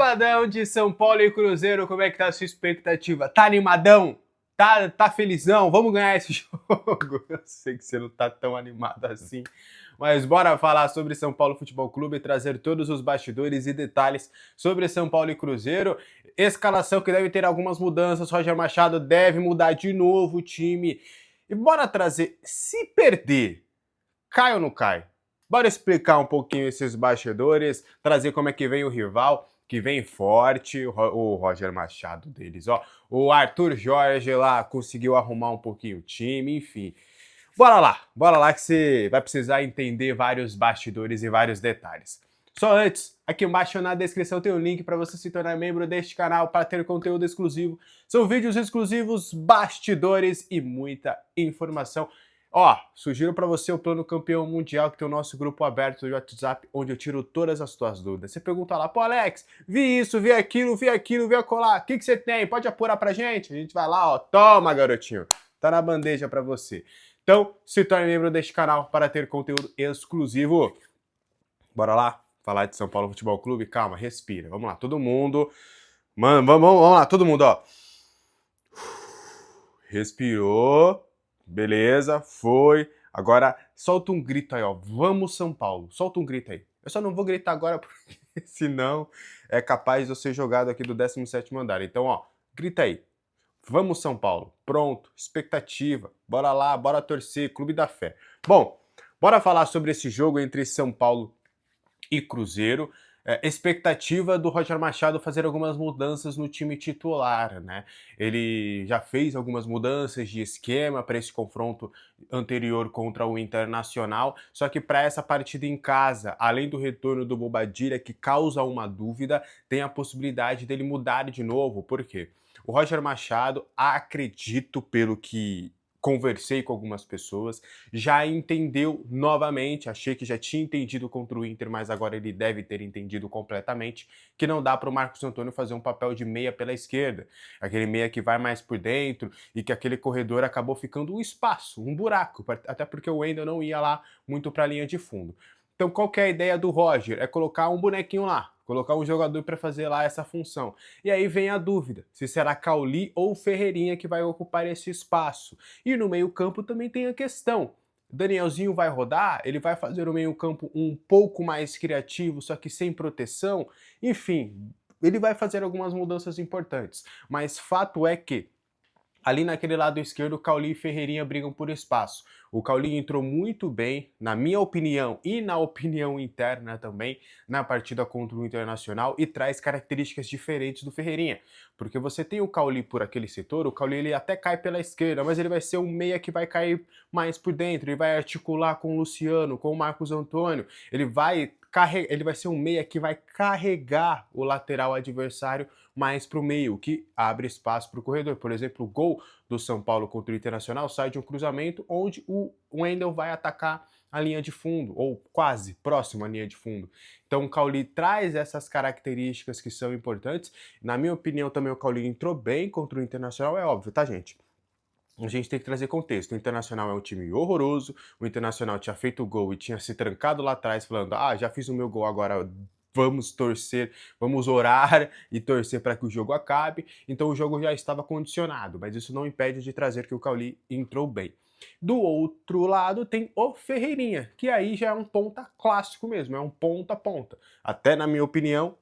Sabadão de São Paulo e Cruzeiro, como é que tá a sua expectativa? Tá animadão? Tá felizão? Vamos ganhar esse jogo? Eu sei que você não tá tão animado assim, mas bora falar sobre São Paulo Futebol Clube e trazer todos os bastidores e detalhes sobre São Paulo e Cruzeiro. Escalação que deve ter algumas mudanças, Roger Machado deve mudar de novo o time. E bora trazer, se perder, cai ou não cai? Bora explicar um pouquinho esses bastidores, trazer como é que vem o rival, que vem forte, o Roger Machado deles, ó. O Arthur Jorge lá conseguiu arrumar um pouquinho o time, enfim. Bora lá que você vai precisar entender vários bastidores e vários detalhes. Só antes, aqui embaixo na descrição tem um link para você se tornar membro deste canal para ter conteúdo exclusivo. São vídeos exclusivos, bastidores e muita informação. Ó, sugiro para você o Plano Campeão Mundial, que tem o nosso grupo aberto de WhatsApp, onde eu tiro todas as tuas dúvidas. Você pergunta lá, pô Alex, vi isso, vi aquilo, vi acolá, o que você tem? Pode apurar pra gente? A gente vai lá, ó, toma garotinho, tá na bandeja para você. Então, se torne membro deste canal para ter conteúdo exclusivo. Bora lá falar de São Paulo Futebol Clube? Calma, respira. Vamos lá, todo mundo. Mano, vamos lá, todo mundo, ó. Respirou. Beleza, foi. Agora, solta um grito aí, ó. Vamos, São Paulo. Solta um grito aí. Eu só não vou gritar agora porque senão é capaz de eu ser jogado aqui do 17º andar. Então, ó, grita aí. Vamos, São Paulo. Pronto, expectativa. Bora lá, bora torcer, Clube da Fé. Bom, bora falar sobre esse jogo entre São Paulo e Cruzeiro. Expectativa do Roger Machado fazer algumas mudanças no time titular, né? Ele já fez algumas mudanças de esquema para esse confronto anterior contra o Internacional, só que para essa partida em casa, além do retorno do Bobadilla, que causa uma dúvida, tem a possibilidade dele mudar de novo. Por quê? O Roger Machado, acredito pelo que conversei com algumas pessoas, já entendeu novamente, achei que já tinha entendido contra o Inter, mas agora ele deve ter entendido completamente que não dá para o Marcos Antônio fazer um papel de meia pela esquerda, aquele meia que vai mais por dentro e que aquele corredor acabou ficando um espaço, um buraco, até porque o Wendel não ia lá muito para a linha de fundo. Então qual que é a ideia do Roger? É colocar um bonequinho lá, colocar um jogador para fazer lá essa função. E aí vem a dúvida, se será Cauli ou Ferreirinha que vai ocupar esse espaço. E no meio-campo também tem a questão. Danielzinho vai rodar, ele vai fazer o meio-campo um pouco mais criativo, só que sem proteção. Enfim, ele vai fazer algumas mudanças importantes. Mas fato é que ali naquele lado esquerdo, Cauli e Ferreirinha brigam por espaço. O Cauli entrou muito bem, na minha opinião e na opinião interna também, na partida contra o Internacional e traz características diferentes do Ferreirinha. Porque você tem o Cauli por aquele setor, o Cauli ele até cai pela esquerda, mas ele vai ser um meia que vai cair mais por dentro, ele vai articular com o Luciano, com o Marcos Antônio, ele vai ser um meia que vai carregar o lateral adversário mais para o meio, o que abre espaço para o corredor. Por exemplo, o gol do São Paulo contra o Internacional sai de um cruzamento onde o Wendel vai atacar a linha de fundo, ou quase próximo à linha de fundo. Então o Cauli traz essas características que são importantes. Na minha opinião, também o Cauli entrou bem contra o Internacional, é óbvio, tá, gente? A gente tem que trazer contexto. O Internacional é um time horroroso, o Internacional tinha feito o gol e tinha se trancado lá atrás falando, já fiz o meu gol, agora vamos torcer, vamos orar e torcer para que o jogo acabe. Então o jogo já estava condicionado, mas isso não impede de trazer que o Cauli entrou bem. Do outro lado tem o Ferreirinha, que aí já é um ponta clássico mesmo, é um ponta a ponta. Até na minha opinião,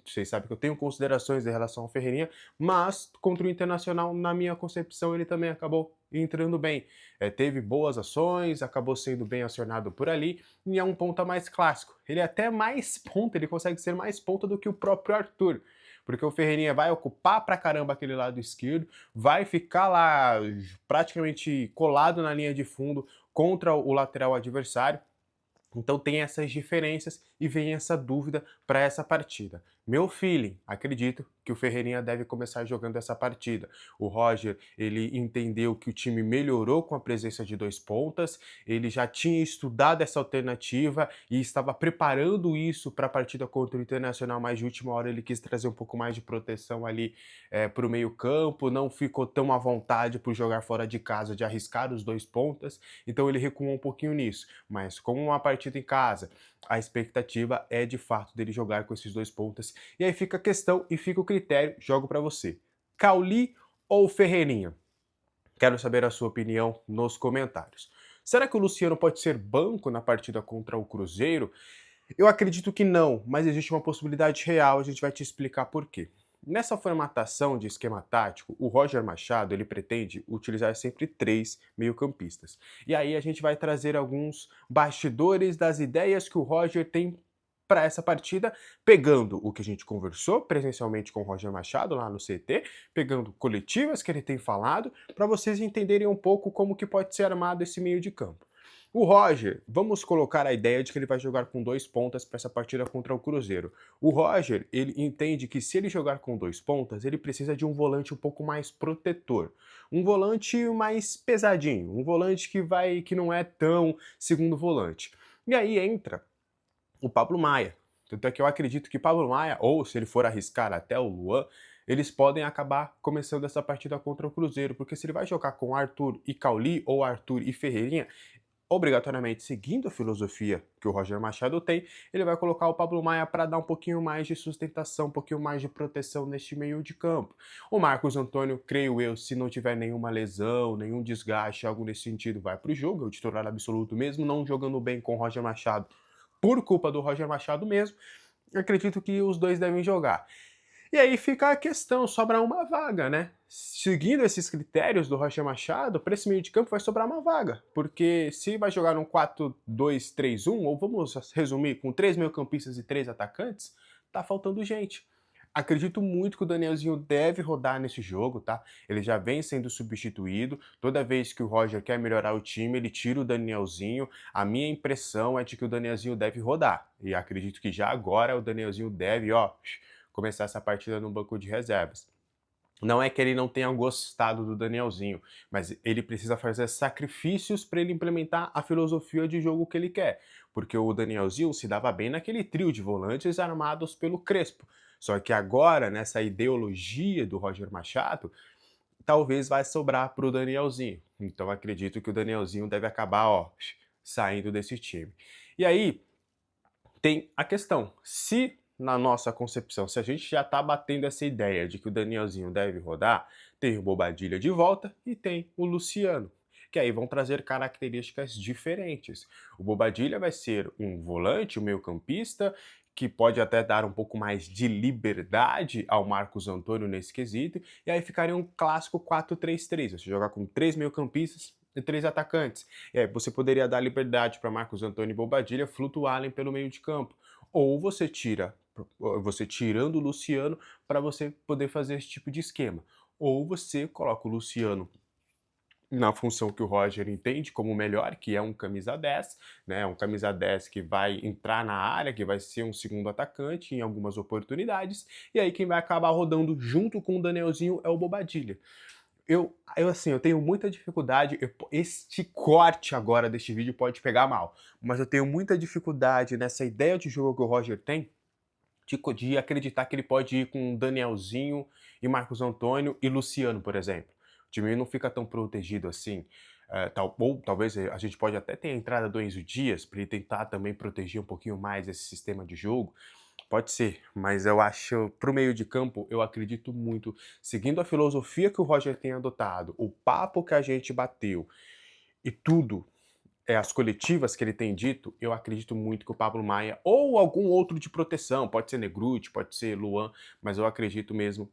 vocês sabem que eu tenho considerações em relação ao Ferreirinha, mas contra o Internacional, na minha concepção, ele também acabou entrando bem. Teve boas ações, acabou sendo bem acionado por ali, e é um ponta mais clássico. Ele é até mais ponta, ele consegue ser mais ponta do que o próprio Arthur. Porque o Ferreirinha vai ocupar pra caramba aquele lado esquerdo, vai ficar lá praticamente colado na linha de fundo contra o lateral adversário. Então tem essas diferenças e vem essa dúvida para essa partida. Meu feeling, acredito que o Ferreirinha deve começar jogando essa partida. O Roger, ele entendeu que o time melhorou com a presença de dois pontas, ele já tinha estudado essa alternativa e estava preparando isso para a partida contra o Internacional, mas de última hora ele quis trazer um pouco mais de proteção ali para o meio campo, não ficou tão à vontade por jogar fora de casa, de arriscar os dois pontas, então ele recuou um pouquinho nisso. Mas como uma partida em casa, a expectativa expectativa é de fato dele jogar com esses 2 pontas. E aí fica a questão e fica o critério, jogo para você. Cauli ou Ferreirinha? Quero saber a sua opinião nos comentários. Será que o Luciano pode ser banco na partida contra o Cruzeiro? Eu acredito que não, mas existe uma possibilidade real, a gente vai te explicar por quê. Nessa formatação de esquema tático, o Roger Machado ele pretende utilizar sempre 3 meio-campistas. E aí a gente vai trazer alguns bastidores das ideias que o Roger tem para essa partida, pegando o que a gente conversou presencialmente com o Roger Machado lá no CT, pegando coletivas que ele tem falado, para vocês entenderem um pouco como que pode ser armado esse meio de campo. O Roger, vamos colocar a ideia de que ele vai jogar com 2 pontas para essa partida contra o Cruzeiro. O Roger, ele entende que se ele jogar com 2 pontas, ele precisa de um volante um pouco mais protetor. Um volante mais pesadinho, um volante que não é tão segundo volante. E aí entra o Pablo Maia. Tanto é que eu acredito que Pablo Maia, ou se ele for arriscar até o Luan, eles podem acabar começando essa partida contra o Cruzeiro, porque se ele vai jogar com Arthur e Cauli ou Arthur e Ferreirinha, obrigatoriamente seguindo a filosofia que o Roger Machado tem, ele vai colocar o Pablo Maia para dar um pouquinho mais de sustentação, um pouquinho mais de proteção neste meio de campo. O Marcos Antônio, creio eu, se não tiver nenhuma lesão, nenhum desgaste, algo nesse sentido, vai para o jogo, é o titular absoluto mesmo, não jogando bem com o Roger Machado, por culpa do Roger Machado mesmo, acredito que os dois devem jogar. E aí fica a questão, sobra uma vaga, né? Seguindo esses critérios do Roger Machado, para esse meio de campo vai sobrar uma vaga. Porque se vai jogar num 4-2-3-1, ou vamos resumir, com 3 meio-campistas e 3 atacantes, tá faltando gente. Acredito muito que o Danielzinho deve rodar nesse jogo, tá? Ele já vem sendo substituído. Toda vez que o Roger quer melhorar o time, ele tira o Danielzinho. A minha impressão é de que o Danielzinho deve rodar. E acredito que já agora o Danielzinho deve, ó, começar essa partida no banco de reservas. Não é que ele não tenha gostado do Danielzinho, mas ele precisa fazer sacrifícios para ele implementar a filosofia de jogo que ele quer. Porque o Danielzinho se dava bem naquele trio de volantes armados pelo Crespo. Só que agora, nessa ideologia do Roger Machado, talvez vai sobrar para o Danielzinho. Então acredito que o Danielzinho deve acabar, ó, saindo desse time. E aí, tem a questão, se na nossa concepção, se a gente já está batendo essa ideia de que o Danielzinho deve rodar, tem o Bobadilha de volta e tem o Luciano, que aí vão trazer características diferentes. O Bobadilha vai ser um volante, um meio-campista, que pode até dar um pouco mais de liberdade ao Marcos Antônio nesse quesito, e aí ficaria um clássico 4-3-3, você jogar com 3 meio-campistas e 3 atacantes. E aí você poderia dar liberdade para Marcos Antônio e Bobadilha flutuarem pelo meio de campo. Ou você tirando o Luciano para você poder fazer esse tipo de esquema. Ou você coloca o Luciano na função que o Roger entende como melhor, que é um camisa 10, né? Um camisa 10 que vai entrar na área, que vai ser um segundo atacante em algumas oportunidades, e aí quem vai acabar rodando junto com o Danielzinho é o Bobadilha. Eu tenho muita dificuldade, este corte agora deste vídeo pode pegar mal, mas eu tenho muita dificuldade nessa ideia de jogo que o Roger tem, de acreditar que ele pode ir com Danielzinho e Marcos Antônio e Luciano, por exemplo. O time não fica tão protegido assim. Ou talvez a gente pode até ter a entrada do Enzo Dias para ele tentar também proteger um pouquinho mais esse sistema de jogo. Pode ser, mas eu acho, pro meio de campo, eu acredito muito, seguindo a filosofia que o Roger tem adotado, o papo que a gente bateu e tudo, as coletivas que ele tem dito, eu acredito muito que o Pablo Maia, ou algum outro de proteção, pode ser Negruti, pode ser Luan, mas eu acredito mesmo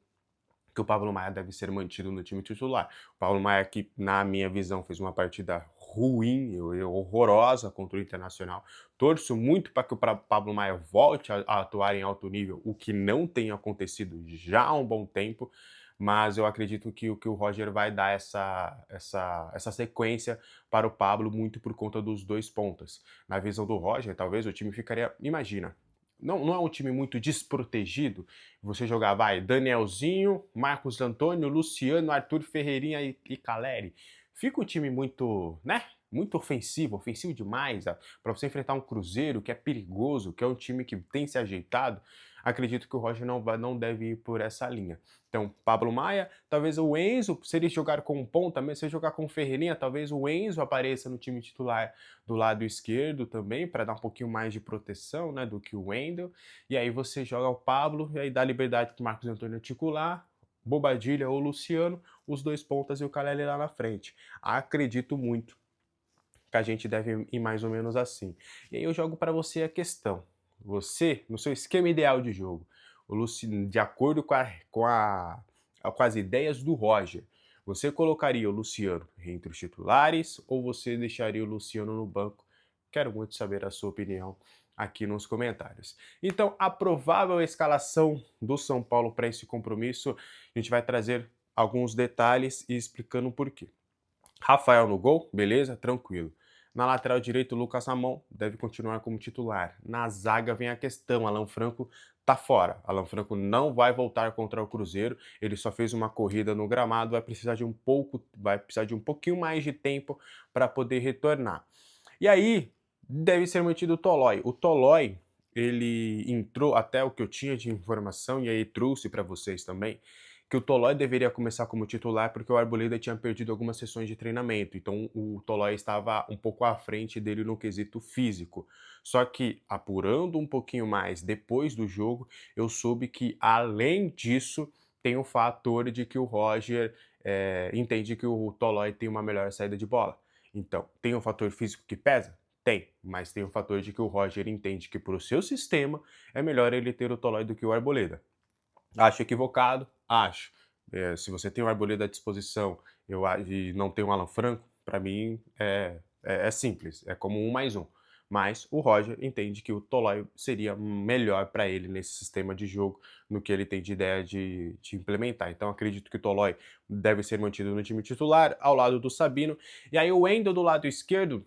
que o Pablo Maia deve ser mantido no time titular. O Pablo Maia, que na minha visão fez uma partida ruim, horrorosa contra o Internacional. Torço muito para que o Pablo Maia volte a atuar em alto nível, o que não tem acontecido já há um bom tempo, mas eu acredito que o Roger vai dar essa sequência para o Pablo muito por conta dos 2 pontas. Na visão do Roger, talvez o time ficaria, imagina, não é um time muito desprotegido, você jogar, Danielzinho, Marcos Antônio, Luciano, Arthur Ferreirinha e Caleri. Fica um time muito, né? Muito ofensivo demais, para você enfrentar um Cruzeiro que é perigoso, que é um time que tem se ajeitado. acredito que o Roger não deve ir por essa linha. Então, Pablo Maia, talvez o Enzo, se ele jogar com um ponta, mas se ele jogar com o Ferreirinha, talvez o Enzo apareça no time titular do lado esquerdo também, para dar um pouquinho mais de proteção, né, do que o Wendel. E aí você joga o Pablo, e aí dá liberdade para o Marcos Antônio articular, Bobadilha ou Luciano, os dois pontas e o Caleri lá na frente. Acredito muito que a gente deve ir mais ou menos assim. E aí eu jogo para você a questão. Você, no seu esquema ideal de jogo, de acordo com as ideias do Roger, você colocaria o Luciano entre os titulares ou você deixaria o Luciano no banco? Quero muito saber a sua opinião aqui nos comentários. Então, a provável escalação do São Paulo para esse compromisso, a gente vai trazer alguns detalhes e explicando o porquê. Rafael no gol, beleza, tranquilo. Na lateral direito, Lucas Ramon deve continuar como titular. Na zaga vem a questão, Alan Franco tá fora. Alan Franco não vai voltar contra o Cruzeiro. Ele só fez uma corrida no gramado, vai precisar de um pouquinho mais de tempo para poder retornar. E aí deve ser mantido o Tolói. O Tolói, ele entrou até o que eu tinha de informação e aí trouxe para vocês também que o Tolói deveria começar como titular porque o Arboleda tinha perdido algumas sessões de treinamento, então o Tolói estava um pouco à frente dele no quesito físico. Só que, apurando um pouquinho mais depois do jogo, eu soube que, além disso, tem o fator de que o Roger entende que o Tolói tem uma melhor saída de bola. Então, tem o fator físico que pesa? Tem, mas tem o fator de que o Roger entende que para o seu sistema é melhor ele ter o Tolói do que o Arboleda. Acho equivocado? Acho. Se você tem o Arboleda à disposição e não tem um Alan Franco, para mim é simples, é como 1 mais 1. Mas o Roger entende que o Tolói seria melhor para ele nesse sistema de jogo, no que ele tem de ideia de implementar. Então acredito que o Tolói deve ser mantido no time titular, ao lado do Sabino. E aí o Wendel do lado esquerdo,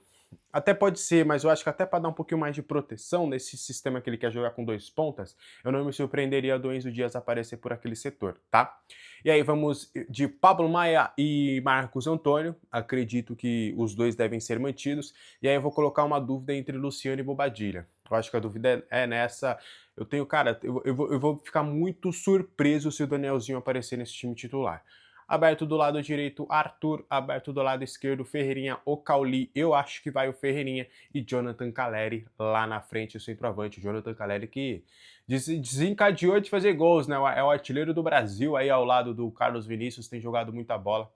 até pode ser, mas eu acho que até para dar um pouquinho mais de proteção nesse sistema que ele quer jogar com 2 pontas, eu não me surpreenderia do Enzo Dias aparecer por aquele setor, tá? E aí vamos de Pablo Maia e Marcos Antônio, acredito que os dois devem ser mantidos, e aí eu vou colocar uma dúvida entre Luciano e Bobadilha. Eu acho que a dúvida é nessa, eu vou ficar muito surpreso se o Danielzinho aparecer nesse time titular. Aberto do lado direito, Arthur. Aberto do lado esquerdo, Ferreirinha, o Cauli. Eu acho que vai o Ferreirinha e Jonathan Caleri lá na frente, o centroavante. O Jonathan Caleri que desencadeou de fazer gols, né? É o artilheiro do Brasil aí ao lado do Carlos Vinícius, tem jogado muita bola.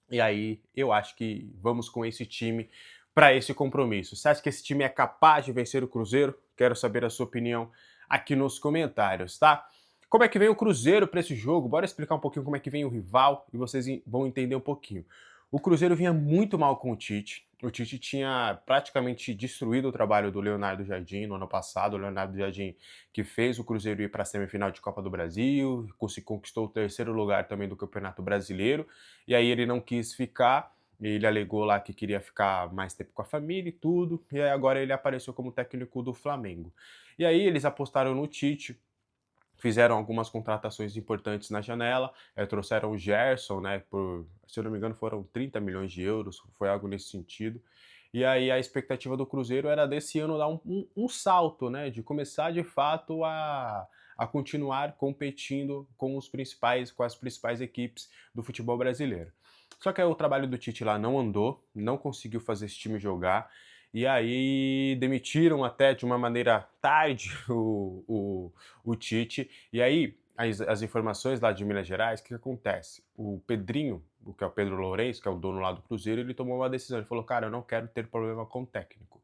E aí eu acho que vamos com esse time para esse compromisso. Você acha que esse time é capaz de vencer o Cruzeiro? Quero saber a sua opinião aqui nos comentários, tá? Como é que vem o Cruzeiro para esse jogo? Bora explicar um pouquinho como é que vem o rival e vocês vão entender um pouquinho. O Cruzeiro vinha muito mal com o Tite. O Tite tinha praticamente destruído o trabalho do Leonardo Jardim no ano passado. O Leonardo Jardim que fez o Cruzeiro ir para a semifinal de Copa do Brasil, conquistou o 3º lugar também do Campeonato Brasileiro. E aí ele não quis ficar. Ele alegou lá que queria ficar mais tempo com a família e tudo. E aí agora ele apareceu como técnico do Flamengo. E aí eles apostaram no Tite. Fizeram algumas contratações importantes na janela, trouxeram o Gerson, né, se eu não me engano foram 30 milhões de euros, foi algo nesse sentido. E aí a expectativa do Cruzeiro era desse ano dar um salto, né, de começar de fato a continuar competindo com as principais equipes do futebol brasileiro. Só que aí o trabalho do Tite lá não andou, não conseguiu fazer esse time jogar, e aí demitiram até de uma maneira tarde o Tite. E aí as informações lá de Minas Gerais, o que acontece? O Pedrinho, o que é o Pedro Lourenço, que é o dono lá do Cruzeiro, ele tomou uma decisão. Ele falou, cara, eu não quero ter problema com o técnico.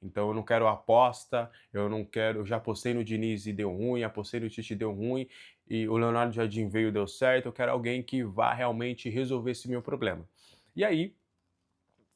Então eu não quero aposta, eu já apostei no Diniz e deu ruim, apostei no Tite e deu ruim, e o Leonardo Jardim veio e deu certo, eu quero alguém que vá realmente resolver esse meu problema. E aí,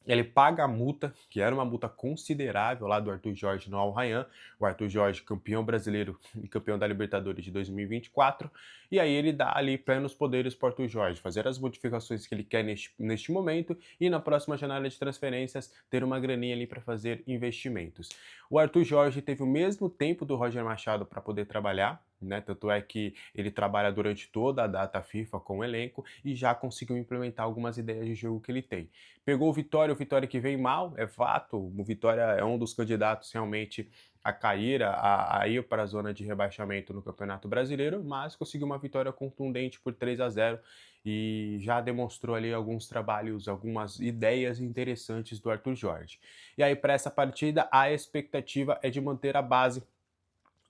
ele paga a multa, que era uma multa considerável lá do Arthur Jorge no Al Rayyan. O Arthur Jorge, campeão brasileiro e campeão da Libertadores de 2024. E aí ele dá ali plenos poderes para o Arthur Jorge fazer as modificações que ele quer neste momento e na próxima janela de transferências ter uma graninha ali para fazer investimentos. O Arthur Jorge teve o mesmo tempo do Roger Machado para poder trabalhar. né? Tanto é que ele trabalha durante toda a data FIFA com o elenco e já conseguiu implementar algumas ideias de jogo que ele tem. Pegou o Vitória que vem mal, é fato, o Vitória é um dos candidatos realmente a cair, a ir para a zona de rebaixamento no Campeonato Brasileiro, mas conseguiu uma vitória contundente por 3-0 e já demonstrou ali alguns trabalhos, algumas ideias interessantes do Arthur Jorge. E aí, para essa partida, a expectativa é de manter a base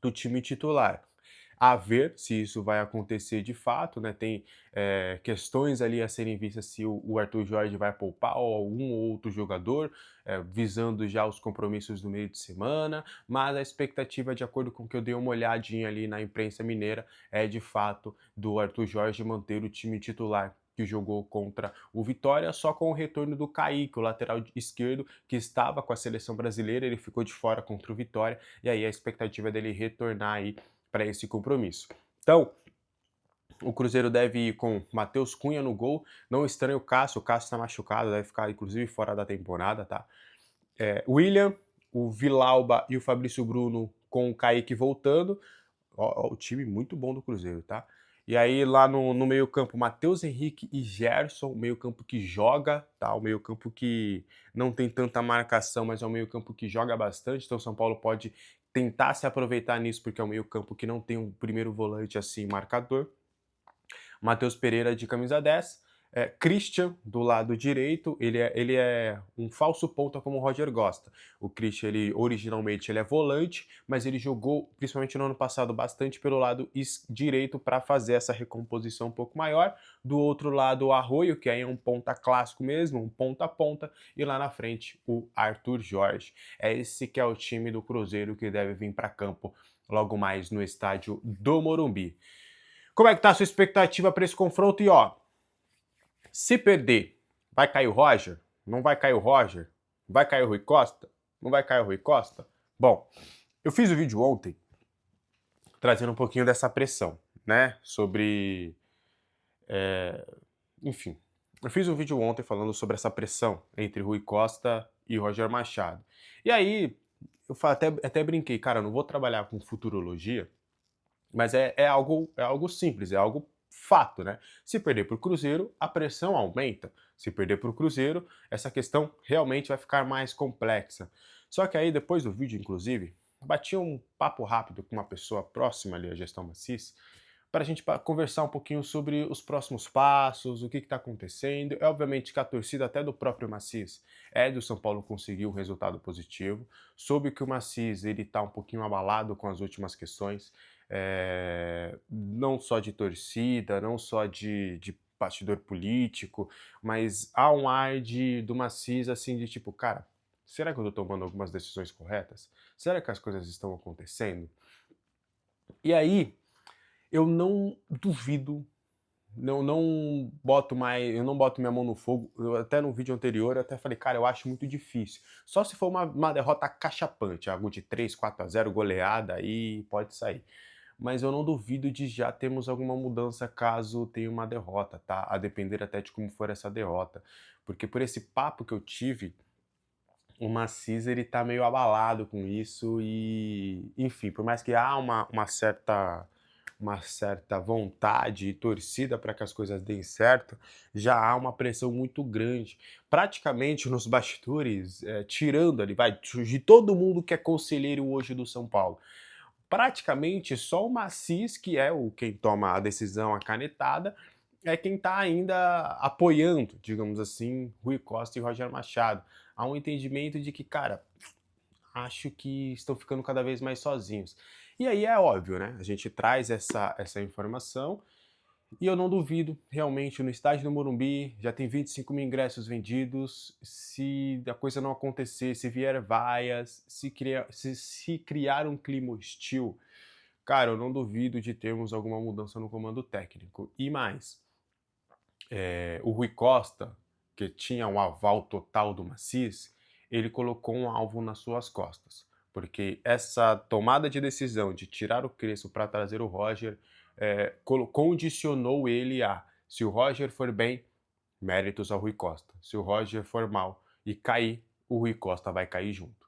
do time titular. A ver se isso vai acontecer de fato, né? Tem questões ali a serem vistas se o Arthur Jorge vai poupar algum outro jogador, visando já os compromissos do meio de semana, mas a expectativa, de acordo com o que eu dei uma olhadinha ali na imprensa mineira, é de fato do Arthur Jorge manter o time titular que jogou contra o Vitória, só com o retorno do Kaique, o lateral esquerdo, que estava com a seleção brasileira, ele ficou de fora contra o Vitória, e aí a expectativa dele retornar aí para esse compromisso. Então, o Cruzeiro deve ir com Matheus Cunha no gol, não estranha o Cássio está machucado, deve ficar inclusive fora da temporada, tá? William, o Vilauba e o Fabrício Bruno com o Kaique voltando, ó, o time muito bom do Cruzeiro, tá? E aí lá no meio-campo, Matheus Henrique e Gerson, o meio-campo que joga, tá? O meio-campo que não tem tanta marcação, mas é um meio-campo que joga bastante, então o São Paulo pode tentar se aproveitar nisso, porque é um meio-campo que não tem um primeiro volante assim marcador. Matheus Pereira de camisa 10, Christian do lado direito, ele é um falso ponta como o Roger gosta. O Christian, originalmente ele é volante, mas ele jogou, principalmente no ano passado, bastante pelo lado direito para fazer essa recomposição um pouco maior. Do outro lado, o Arroio, que aí é um ponta clássico mesmo, um ponta a ponta, e lá na frente o Arthur Jorge. É esse que é o time do Cruzeiro que deve vir para campo logo mais no estádio do Morumbi. Como é que tá a sua expectativa para esse confronto? E ó, se perder, vai cair o Roger? Não vai cair o Roger? Vai cair o Rui Costa? Não vai cair o Rui Costa? Bom, eu fiz o vídeo ontem trazendo um pouquinho dessa pressão, né? Sobre. Enfim, eu fiz um vídeo ontem falando sobre essa pressão entre Rui Costa e Roger Machado. E aí, eu até brinquei, cara, eu não vou trabalhar com futurologia, mas é algo simples, é algo fato, né? Se perder para o Cruzeiro, a pressão aumenta. Se perder para o Cruzeiro, essa questão realmente vai ficar mais complexa. Só que aí, depois do vídeo, inclusive, bati um papo rápido com uma pessoa próxima ali à gestão Macis, para a gente conversar um pouquinho sobre os próximos passos, o que está acontecendo. É obviamente que a torcida até do próprio Macis é do São Paulo conseguir um resultado positivo. Soube que o Macis ele está um pouquinho abalado com as últimas questões, não só de torcida, não só de bastidor político, mas há um ar do Macis assim de tipo, cara, será que eu estou tomando algumas decisões corretas? Será que as coisas estão acontecendo? E aí, eu não duvido, eu não boto minha mão no fogo. Eu até no vídeo anterior eu até falei, cara, eu acho muito difícil. Só se for uma derrota cachapante, algo de 3-4-0, goleada, aí pode sair. Mas eu não duvido de já termos alguma mudança caso tenha uma derrota, tá? A depender até de como for essa derrota. Porque por esse papo que eu tive, o Macis ele tá meio abalado com isso e, enfim, por mais que há uma certa vontade e torcida para que as coisas deem certo, já há uma pressão muito grande. Praticamente nos bastidores, tirando ali, vai, de todo mundo que é conselheiro hoje do São Paulo, praticamente só o Macis, que é quem toma a decisão, a canetada, é quem está ainda apoiando, digamos assim, Rui Costa e Roger Machado. Há um entendimento de que, cara, acho que estão ficando cada vez mais sozinhos. E aí é óbvio, né? A gente traz essa informação e eu não duvido, realmente, no estádio do Morumbi já tem 25 mil ingressos vendidos. Se a coisa não acontecer, se vier vaias, se criar um clima hostil, cara, eu não duvido de termos alguma mudança no comando técnico. E mais, o Rui Costa, que tinha um aval total do Macis, ele colocou um alvo nas suas costas. Porque essa tomada de decisão de tirar o Crespo para trazer o Roger condicionou ele a, se o Roger for bem, méritos ao Rui Costa. Se o Roger for mal e cair, o Rui Costa vai cair junto.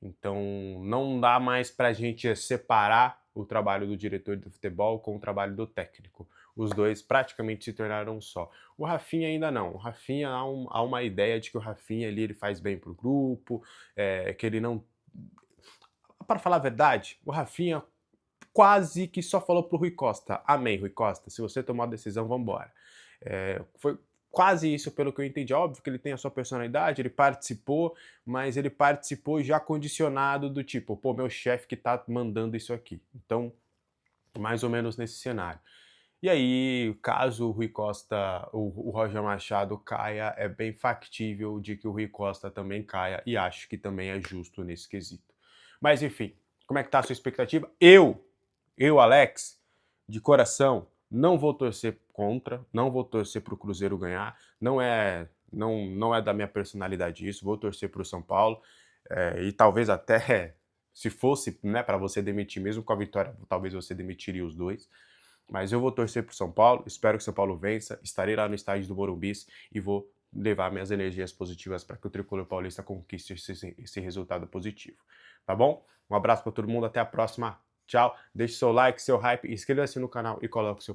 Então não dá mais para a gente separar o trabalho do diretor de futebol com o trabalho do técnico. Os dois praticamente se tornaram um só. O Rafinha ainda não. O Rafinha, há uma ideia de que o Rafinha ali, ele faz bem pro grupo, que ele não... Para falar a verdade, o Rafinha quase que só falou pro Rui Costa: amém, Rui Costa, se você tomar a decisão, vamos embora. Foi quase isso, pelo que eu entendi. Óbvio que ele tem a sua personalidade, ele participou, mas ele participou já condicionado do tipo, pô, meu chefe que tá mandando isso aqui. Então, mais ou menos nesse cenário. E aí, caso o Rui Costa, o Roger Machado caia, é bem factível de que o Rui Costa também caia, e acho que também é justo nesse quesito. Mas enfim, como é que tá a sua expectativa? Alex, de coração, não vou torcer contra, não vou torcer pro Cruzeiro ganhar, não é da minha personalidade isso, vou torcer pro São Paulo, e talvez até, se fosse, né, para você demitir mesmo com a vitória, talvez você demitiria os dois. Mas eu vou torcer pro São Paulo, espero que o São Paulo vença, estarei lá no estádio do Morumbi e vou levar minhas energias positivas para que o Tricolor Paulista conquiste esse resultado positivo. Tá bom? Um abraço para todo mundo, até a próxima. Tchau, deixe seu like, seu hype, inscreva-se no canal e coloque seu